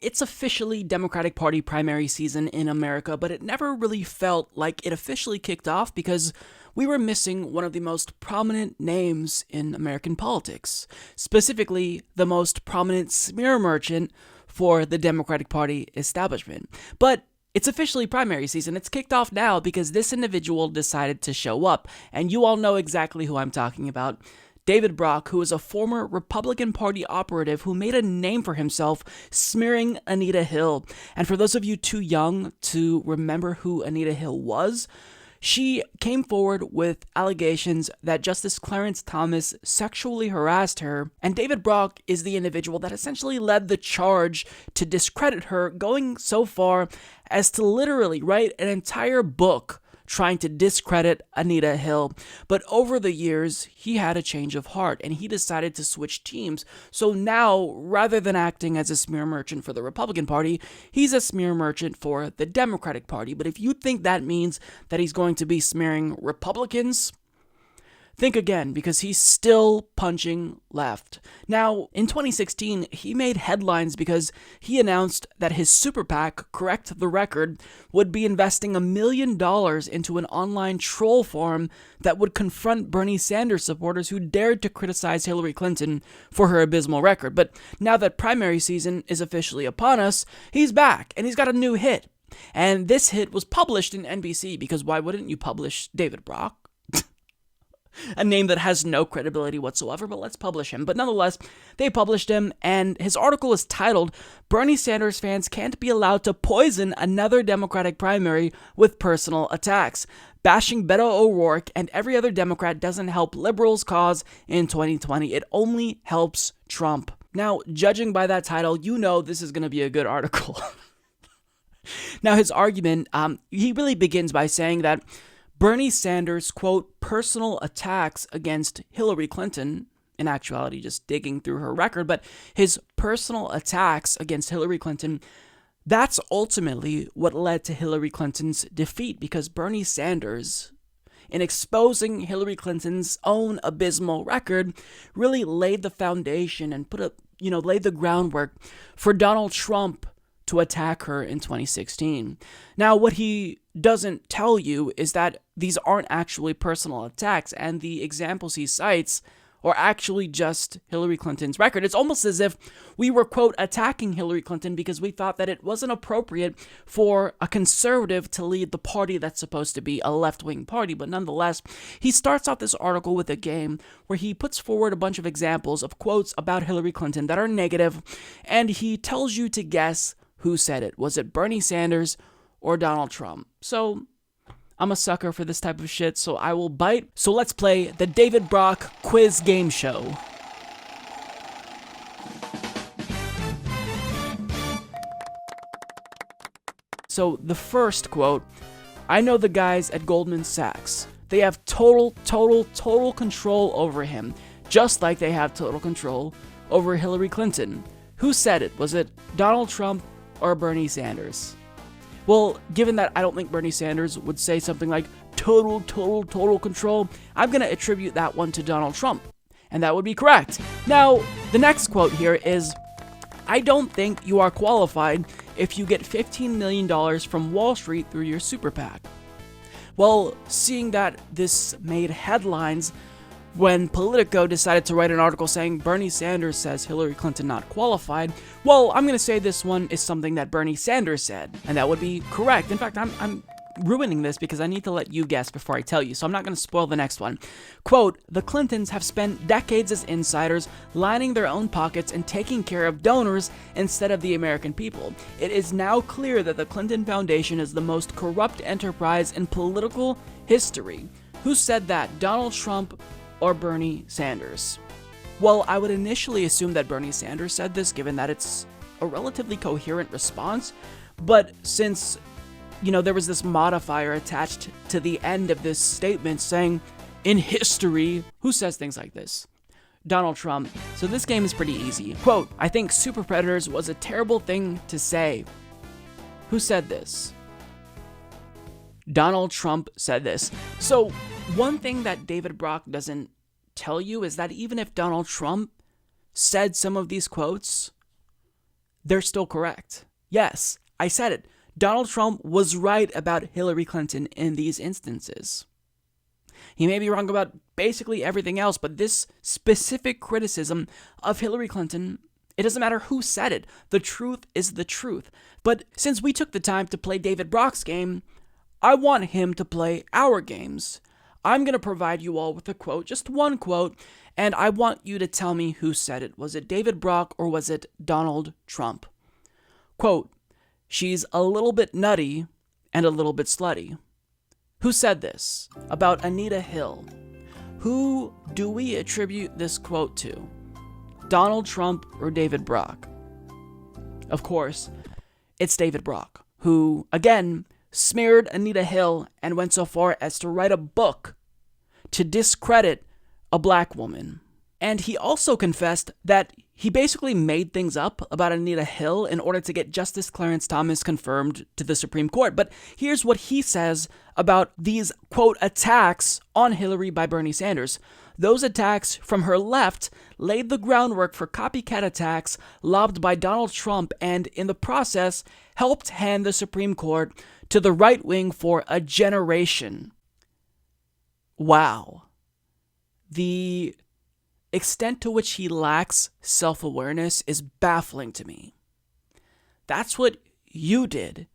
It's officially Democratic Party primary season in America, but it never really felt like it officially kicked off because we were missing one of the most prominent names in American politics, specifically the most prominent smear merchant for the Democratic Party establishment. But it's officially primary season. It's kicked off now because this individual decided to show up, and you all know exactly who I'm talking about. David Brock, who is a former Republican Party operative who made a name for himself smearing Anita Hill. And for those of you too young to remember who Anita Hill was, she came forward with allegations that Justice Clarence Thomas sexually harassed her, and David Brock is the individual that essentially led the charge to discredit her, going so far as to literally write an entire book trying to discredit Anita Hill. But over the years, he had a change of heart and he decided to switch teams. So now, rather than acting as a smear merchant for the Republican Party, he's a smear merchant for the Democratic Party. But if you think that means that he's going to be smearing Republicans, think again, because he's still punching left. Now, in 2016, he made headlines because he announced that his super PAC, Correct the Record, would be investing $1 million into an online troll farm that would confront Bernie Sanders supporters who dared to criticize Hillary Clinton for her abysmal record. But now that primary season is officially upon us, he's back, and he's got a new hit. And this hit was published in NBC, because why wouldn't you publish David Brock? A name that has no credibility whatsoever, but let's publish him. But nonetheless, they published him, and his article is titled, "Bernie Sanders fans can't be allowed to poison another Democratic primary with personal attacks. Bashing Beto O'Rourke and every other Democrat doesn't help liberals' cause in 2020. It only helps Trump." Now, judging by that title, you know this is going to be a good article. Now, his argument, he really begins by saying that Bernie Sanders' quote, personal attacks against Hillary Clinton, in actuality just digging through her record, but his personal attacks against Hillary Clinton, that's ultimately what led to Hillary Clinton's defeat, because Bernie Sanders, in exposing Hillary Clinton's own abysmal record, really laid the foundation and laid the groundwork for Donald Trump to attack her in 2016. Now, what he doesn't tell you is that these aren't actually personal attacks, and the examples he cites are actually just Hillary Clinton's record. It's almost as if we were, quote, attacking Hillary Clinton because we thought that it wasn't appropriate for a conservative to lead the party that's supposed to be a left-wing party. But nonetheless, he starts out this article with a game where he puts forward a bunch of examples of quotes about Hillary Clinton that are negative, and he tells you to guess who said it. Was it Bernie Sanders or Donald Trump? So I'm a sucker for this type of shit, so I will bite. So let's play the David Brock quiz game show. So the first quote, "I know the guys at Goldman Sachs. They have total control over him, just like they have total control over Hillary Clinton." Who said it? Was it Donald Trump or Bernie Sanders? Well, given that I don't think Bernie Sanders would say something like total control, I'm going to attribute that one to Donald Trump. And that would be correct. Now, the next quote here is, "I don't think you are qualified if you get $15 million from Wall Street through your super PAC." Well, seeing that this made headlines when Politico decided to write an article saying Bernie Sanders says Hillary Clinton not qualified, well, I'm going to say this one is something that Bernie Sanders said, and that would be correct. In fact, I'm ruining this because I need to let you guess before I tell you, so I'm not going to spoil the next one. Quote, "The Clintons have spent decades as insiders, lining their own pockets and taking care of donors instead of the American people. It is now clear that the Clinton Foundation is the most corrupt enterprise in political history." Who said that? Donald Trump or Bernie Sanders? Well, I would initially assume that Bernie Sanders said this, given that it's a relatively coherent response, but since, there was this modifier attached to the end of this statement saying, "in history," who says things like this? Donald Trump. So this game is pretty easy. Quote, "I think super predators was a terrible thing to say." Who said this? Donald Trump said this. So one thing that David Brock doesn't tell you is that even if Donald Trump said some of these quotes, they're still correct. Yes, I said it. Donald Trump was right about Hillary Clinton in these instances. He may be wrong about basically everything else, but this specific criticism of Hillary Clinton, it doesn't matter who said it. The truth is the truth. But since we took the time to play David Brock's game, I want him to play our games. I'm going to provide you all with a quote, just one quote, and I want you to tell me who said it. Was it David Brock or was it Donald Trump? Quote, "She's a little bit nutty and a little bit slutty." Who said this about Anita Hill? Who do we attribute this quote to? Donald Trump or David Brock? Of course, it's David Brock, who, again, smeared Anita Hill and went so far as to write a book to discredit a black woman. And he also confessed that he basically made things up about Anita Hill in order to get Justice Clarence Thomas confirmed to the Supreme Court. But here's what he says about these, quote, attacks on Hillary by Bernie Sanders. Those attacks from her left laid the groundwork for copycat attacks lobbed by Donald Trump and, in the process, helped hand the Supreme Court to the right wing for a generation. Wow. The extent to which he lacks self-awareness is baffling to me. That's what you did.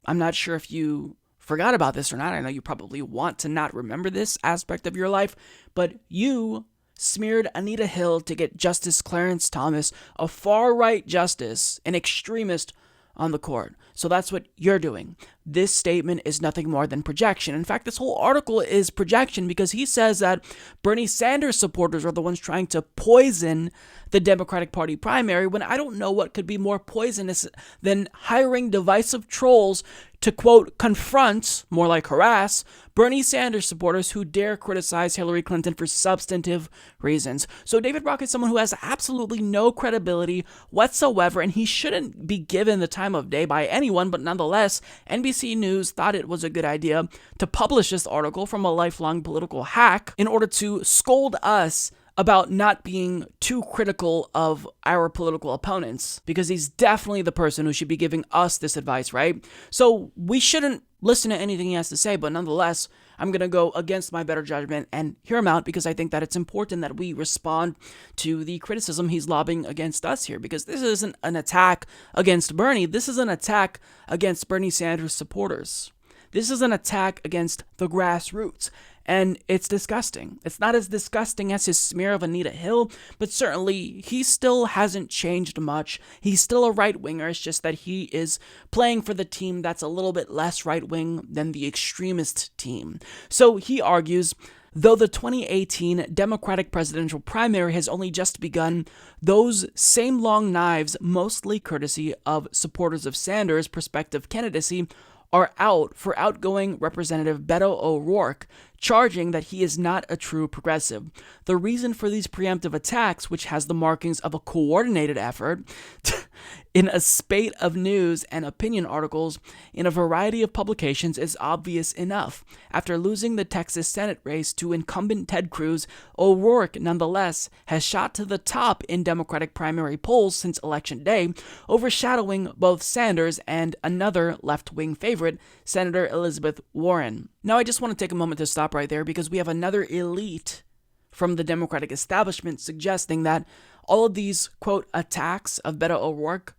I'm not sure if you forgot about this or not. I know you probably want to not remember this aspect of your life, but you smeared Anita Hill to get Justice Clarence Thomas, a far-right justice, an extremist, on the court. So that's what you're doing. This statement is nothing more than projection. In fact, this whole article is projection because he says that Bernie Sanders supporters are the ones trying to poison the Democratic Party primary, when I don't know what could be more poisonous than hiring divisive trolls to, quote, confront, more like harass, Bernie Sanders supporters who dare criticize Hillary Clinton for substantive reasons. So David Brock is someone who has absolutely no credibility whatsoever, and he shouldn't be given the time of day by anyone, but nonetheless, NBC News thought it was a good idea to publish this article from a lifelong political hack in order to scold us about not being too critical of our political opponents, because he's definitely the person who should be giving us this advice, right? So we shouldn't listen to anything he has to say, but nonetheless, I'm going to go against my better judgment and hear him out, because I think that it's important that we respond to the criticism he's lobbing against us here, because this isn't an attack against Bernie. This is an attack against Bernie Sanders supporters. This is an attack against the grassroots. And it's disgusting. It's not as disgusting as his smear of Anita Hill, but certainly he still hasn't changed much. He's still a right-winger. It's just that he is playing for the team that's a little bit less right-wing than the extremist team. So he argues, though the 2018 Democratic presidential primary has only just begun, those same long knives, mostly courtesy of supporters of Sanders' prospective candidacy, are out for outgoing Representative Beto O'Rourke, charging that he is not a true progressive. The reason for these preemptive attacks, which has the markings of a coordinated effort, in a spate of news and opinion articles in a variety of publications, is obvious enough. After losing the Texas Senate race to incumbent Ted Cruz, O'Rourke, nonetheless, has shot to the top in Democratic primary polls since Election Day, overshadowing both Sanders and another left-wing favorite, Senator Elizabeth Warren. Now, I just want to take a moment to stop right there, because we have another elite from the Democratic establishment suggesting that all of these, quote, attacks of Beto O'Rourke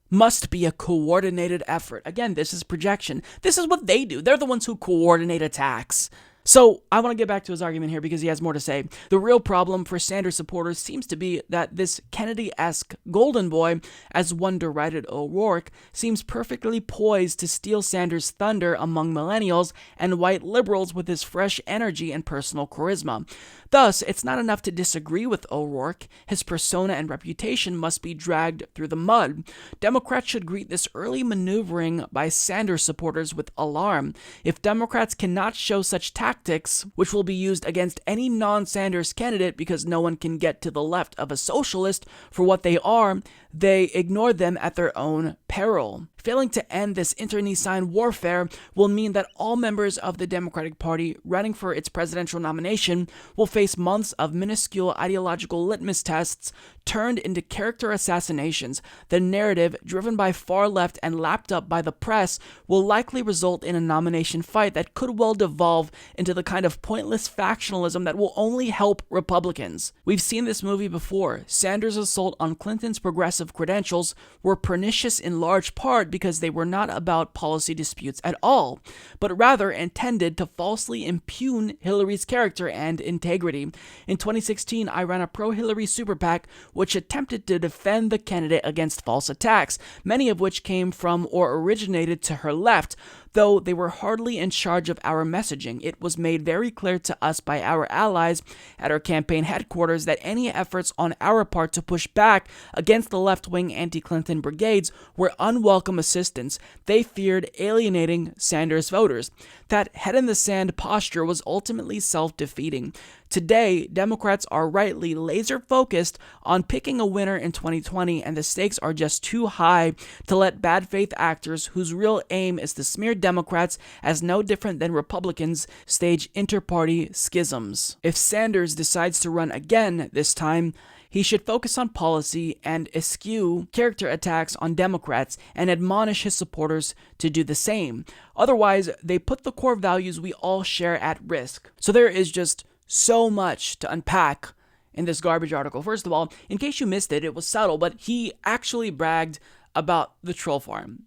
must be a coordinated effort. Again, this is projection. This is what they do. They're the ones who coordinate attacks. So I want to get back to his argument here because he has more to say. The real problem for Sanders supporters seems to be that this Kennedy-esque golden boy, as one derided O'Rourke, seems perfectly poised to steal Sanders' thunder among millennials and white liberals with his fresh energy and personal charisma. Thus, it's not enough to disagree with O'Rourke. His persona and reputation must be dragged through the mud. Democrats should greet this early maneuvering by Sanders supporters with alarm. If Democrats cannot show such tactics, which will be used against any non-Sanders candidate because no one can get to the left of a socialist for what they are, they ignored them at their own peril. Failing to end this internecine warfare will mean that all members of the Democratic Party running for its presidential nomination will face months of minuscule ideological litmus tests turned into character assassinations. The narrative, driven by far left and lapped up by the press, will likely result in a nomination fight that could well devolve into the kind of pointless factionalism that will only help Republicans. We've seen this movie before. Sanders' assault on Clinton's progressive credentials were pernicious in large part because they were not about policy disputes at all, but rather intended to falsely impugn Hillary's character and integrity. In 2016, I ran a pro-Hillary super PAC which attempted to defend the candidate against false attacks, many of which came from or originated to her left. Though they were hardly in charge of our messaging, it was made very clear to us by our allies at our campaign headquarters that any efforts on our part to push back against the left-wing anti-Clinton brigades were unwelcome assistance. They feared alienating Sanders voters. That head-in-the-sand posture was ultimately self-defeating. Today, Democrats are rightly laser-focused on picking a winner in 2020, and the stakes are just too high to let bad faith actors whose real aim is to smear Democrats as no different than Republicans stage inter-party schisms. If Sanders decides to run again this time, he should focus on policy and eschew character attacks on Democrats and admonish his supporters to do the same. Otherwise, they put the core values we all share at risk. So there is just so much to unpack in this garbage article. First of all, in case you missed it, it was subtle, but he actually bragged about the troll farm.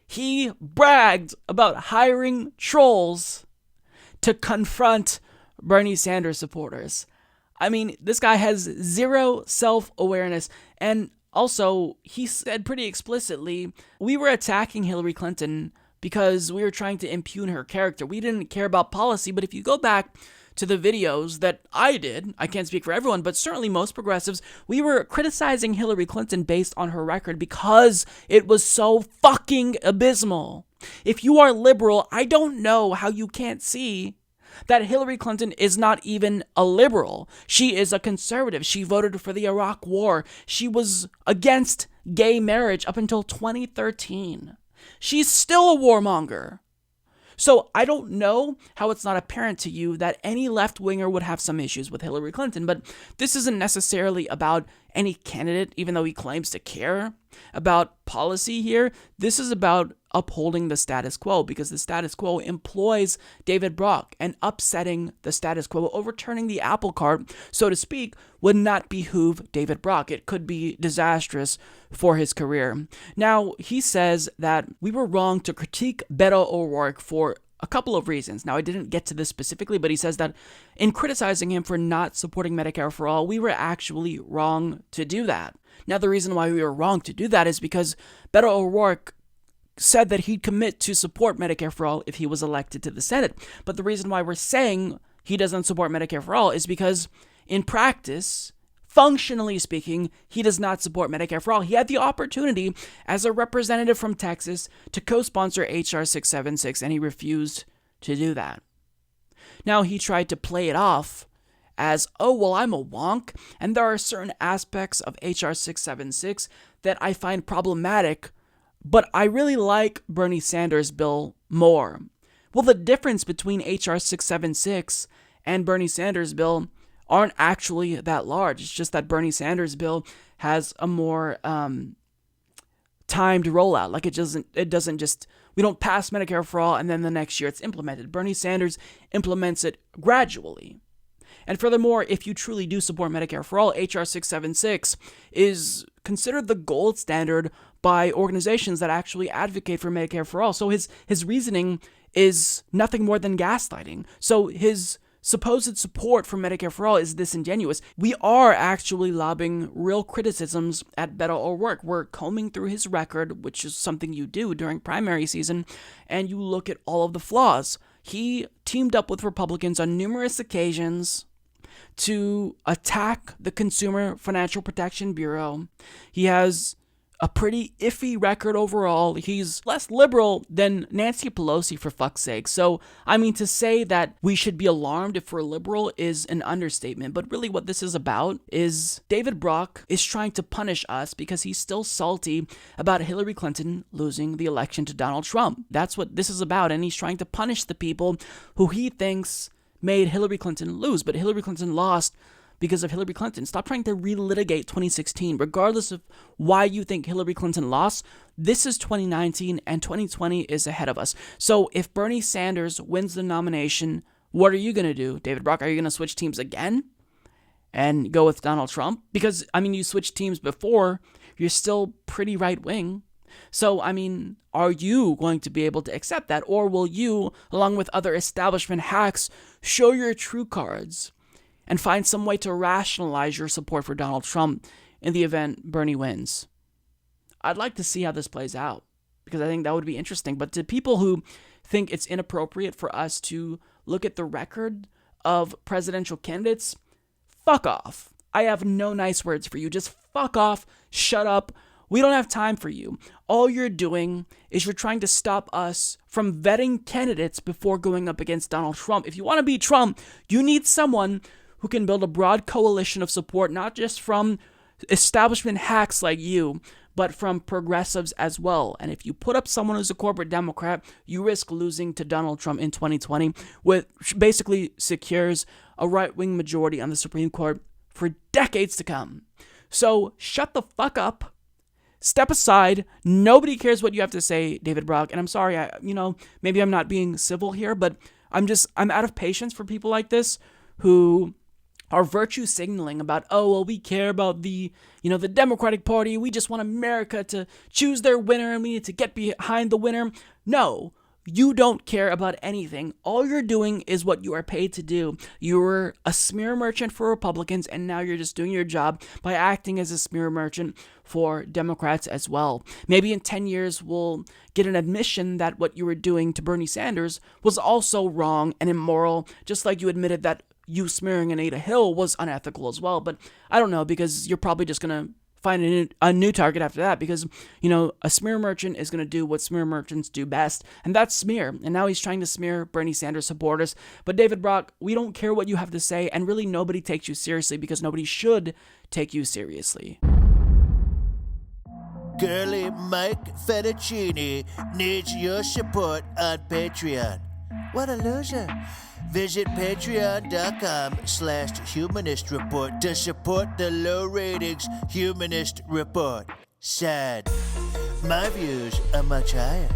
He bragged about hiring trolls to confront Bernie Sanders supporters. I mean, this guy has zero self-awareness. And also, he said pretty explicitly, we were attacking Hillary Clinton because we were trying to impugn her character. We didn't care about policy. But if you go back to the videos that I did, I can't speak for everyone, but certainly most progressives, we were criticizing Hillary Clinton based on her record because it was so fucking abysmal. If you are liberal, I don't know how you can't see that Hillary Clinton is not even a liberal. She is a conservative. She voted for the Iraq War. She was against gay marriage up until 2013. She's still a warmonger. So I don't know how it's not apparent to you that any left-winger would have some issues with Hillary Clinton, but this isn't necessarily about any candidate, even though he claims to care about policy here. This is about upholding the status quo, because the status quo employs David Brock, and upsetting the status quo, overturning the apple cart, so to speak, would not behoove David Brock. It could be disastrous for his career. Now, he says that we were wrong to critique Beto O'Rourke for a couple of reasons. Now, I didn't get to this specifically, but he says that in criticizing him for not supporting Medicare for All, we were actually wrong to do that. Now, the reason why we were wrong to do that is because Beto O'Rourke said that he'd commit to support Medicare for All if he was elected to the Senate. But the reason why we're saying he doesn't support Medicare for All is because in practice, functionally speaking, he does not support Medicare for All. He had the opportunity as a representative from Texas to co-sponsor H.R. 676, and he refused to do that. Now, he tried to play it off as, oh, well, I'm a wonk, and there are certain aspects of H.R. 676 that I find problematic, but I really like Bernie Sanders' bill more. Well, the difference between H.R. 676 and Bernie Sanders' bill aren't actually that large. It's just that Bernie Sanders' bill has a more timed rollout. Like it doesn't just, we don't pass Medicare for All and then the next year it's implemented. Bernie Sanders implements it gradually. And furthermore, if you truly do support Medicare for All, H.R. 676 is considered the gold standard by organizations that actually advocate for Medicare for All. So his reasoning is nothing more than gaslighting. So his supposed support for Medicare for All is disingenuous. We are actually lobbing real criticisms at Beto O'Rourke. We're combing through his record, which is something you do during primary season, and you look at all of the flaws. He teamed up with Republicans on numerous occasions to attack the Consumer Financial Protection Bureau. He has a pretty iffy record overall. He's less liberal than Nancy Pelosi, for fuck's sake. So, I mean, to say that we should be alarmed if we're liberal is an understatement. But really what this is about is David Brock is trying to punish us because he's still salty about Hillary Clinton losing the election to Donald Trump. That's what this is about. And he's trying to punish the people who he thinks made Hillary Clinton lose. But Hillary Clinton lost because of Hillary Clinton. Stop trying to relitigate 2016. Regardless of why you think Hillary Clinton lost, this is 2019 and 2020 is ahead of us. So if Bernie Sanders wins the nomination, what are you going to do, David Brock? Are you going to switch teams again and go with Donald Trump? Because, I mean, you switched teams before. You're still pretty right-wing. So, I mean, are you going to be able to accept that? Or will you, along with other establishment hacks, show your true cards and find some way to rationalize your support for Donald Trump in the event Bernie wins? I'd like to see how this plays out, because I think that would be interesting. But to people who think it's inappropriate for us to look at the record of presidential candidates, fuck off. I have no nice words for you. Just fuck off, shut up. We don't have time for you. All you're doing is you're trying to stop us from vetting candidates before going up against Donald Trump. If you want to beat Trump, you need someone who can build a broad coalition of support, not just from establishment hacks like you, but from progressives as well. And if you put up someone who's a corporate Democrat, you risk losing to Donald Trump in 2020, which basically secures a right-wing majority on the Supreme Court for decades to come. So shut the fuck up. Step aside. Nobody cares what you have to say, David Brock. And I'm sorry, maybe I'm not being civil here, but I'm out of patience for people like this who are virtue signaling about, we care about the Democratic Party. We just want America to choose their winner and we need to get behind the winner. No, you don't care about anything. All you're doing is what you are paid to do. You're a smear merchant for Republicans, and now you're just doing your job by acting as a smear merchant for Democrats as well. Maybe in 10 years, we'll get an admission that what you were doing to Bernie Sanders was also wrong and immoral, just like you admitted that you smearing Anita Hill was unethical as well. But I don't know, because you're probably just going to find a new target after that, because, a smear merchant is going to do what smear merchants do best, and that's smear. And now he's trying to smear Bernie Sanders supporters. But David Brock, we don't care what you have to say, and really nobody takes you seriously, because nobody should take you seriously. Girly Mike Fettuccine needs your support on Patreon. What a loser. Visit patreon.com/Humanist Report to support the low ratings Humanist Report. Sad. My views are much higher.